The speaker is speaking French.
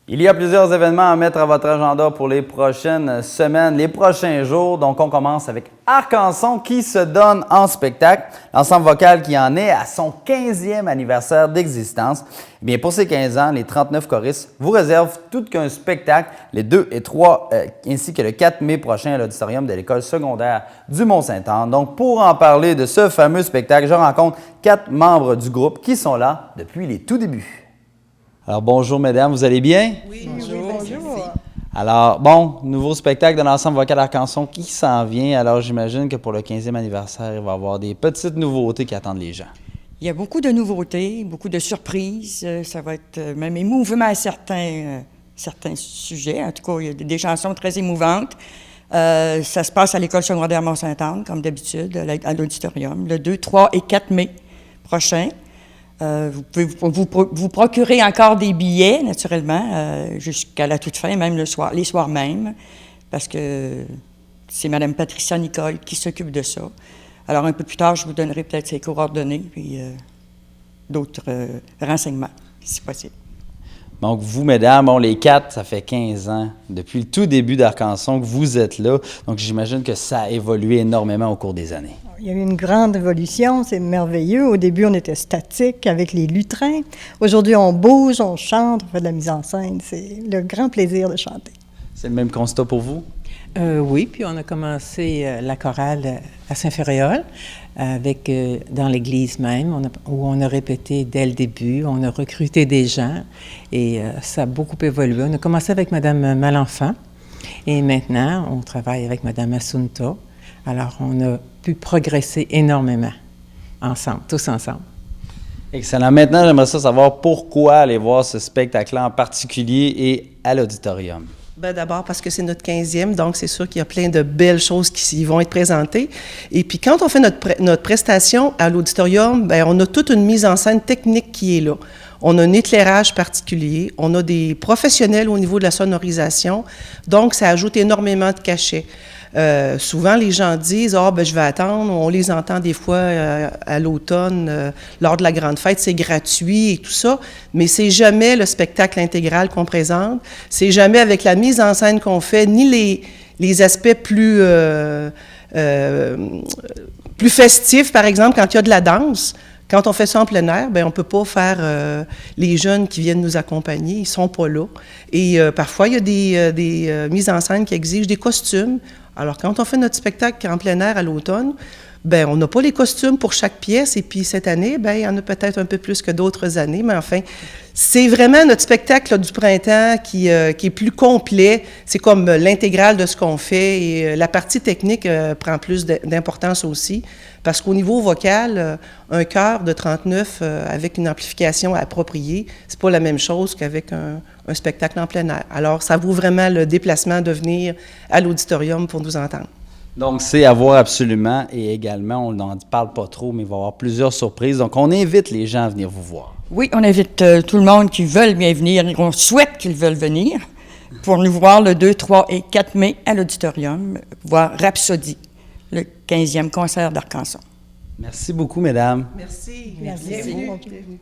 Il y a plusieurs événements à mettre à votre agenda pour les prochaines semaines, les prochains jours. Donc, on commence avec Arcanson qui se donne en spectacle. L'ensemble vocal qui en est à son 15e anniversaire d'existence. Eh bien, pour ces 15 ans, les 39 choristes vous réservent tout qu'un spectacle les 2 et 3 ainsi que le 4 mai prochain à l'auditorium de l'école secondaire du Mont-Saint-Anne. Donc, pour en parler de ce fameux spectacle, je rencontre 4 membres du groupe qui sont là depuis les tout débuts. Alors, bonjour, mesdames, vous allez bien? Oui, bonjour. Alors, bon, nouveau spectacle de l'ensemble vocal Arcanson qui s'en vient. Alors, j'imagine que pour le 15e anniversaire, il va y avoir des petites nouveautés qui attendent les gens. Il y a beaucoup de nouveautés, beaucoup de surprises. Ça va être même émouvant à certains sujets. En tout cas, il y a des chansons très émouvantes. Ça se passe à l'école secondaire Mont-Saint-Anne, comme d'habitude, à l'auditorium, le 2, 3 et 4 mai prochain. Vous pouvez vous procurer encore des billets, naturellement, jusqu'à la toute fin, même les soirs même, parce que c'est Mme Patricia Nicole qui s'occupe de ça. Alors, un peu plus tard, je vous donnerai peut-être ses coordonnées, puis d'autres renseignements, si possible. Donc, vous, mesdames, bon, les 4, ça fait 15 ans, depuis le tout début d'Arcanson, que vous êtes là. Donc, j'imagine que ça a évolué énormément au cours des années. Il y a eu une grande évolution, c'est merveilleux. Au début, on était statique avec les lutrins. Aujourd'hui, on bouge, on chante, on fait de la mise en scène. C'est le grand plaisir de chanter. C'est le même constat pour vous? Oui, puis on a commencé la chorale à Saint-Féréol, dans l'église même, où on a répété dès le début, on a recruté des gens et ça a beaucoup évolué. On a commencé avec Mme Malenfant et maintenant, on travaille avec Mme Assunta. Alors, on a pu progresser énormément ensemble, tous ensemble. Excellent. Maintenant, j'aimerais savoir pourquoi aller voir ce spectacle-là en particulier et à l'auditorium. Bien, d'abord parce que c'est notre 15e, donc c'est sûr qu'il y a plein de belles choses qui vont être présentées. Et puis quand on fait notre prestation à l'auditorium, bien, on a toute une mise en scène technique qui est là. On a un éclairage particulier, on a des professionnels au niveau de la sonorisation, donc ça ajoute énormément de cachet. Souvent, les gens disent « Ah, ben je vais attendre ». On les entend des fois à l'automne, lors de la grande fête, c'est gratuit et tout ça, mais c'est jamais le spectacle intégral qu'on présente, c'est jamais avec la mise en scène qu'on fait, ni les aspects plus festifs, par exemple, quand il y a de la danse. Quand on fait ça en plein air, bien, on ne peut pas faire les jeunes qui viennent nous accompagner, ils ne sont pas là. Et parfois, il y a des mises en scène qui exigent des costumes. Alors, quand on fait notre spectacle en plein air à l'automne, bien, on n'a pas les costumes pour chaque pièce. Et puis, cette année, bien, il y en a peut-être un peu plus que d'autres années. Mais enfin, c'est vraiment notre spectacle là, du printemps qui est plus complet. C'est comme l'intégrale de ce qu'on fait. Et la partie technique prend plus d'importance aussi. Parce qu'au niveau vocal, un chœur de 39 avec une amplification appropriée, c'est pas la même chose qu'avec un spectacle en plein air. Alors, ça vaut vraiment le déplacement de venir à l'auditorium pour nous entendre. Donc, c'est à voir absolument et également, on n'en parle pas trop, mais il va y avoir plusieurs surprises. Donc, on invite les gens à venir vous voir. Oui, on invite tout le monde qui veut bien venir, on souhaite qu'ils veulent venir pour nous voir le 2, 3 et 4 mai à l'auditorium, voir Rhapsodie, le 15e concert d'Arcanson. Merci beaucoup, mesdames. Merci. Merci. Bienvenue.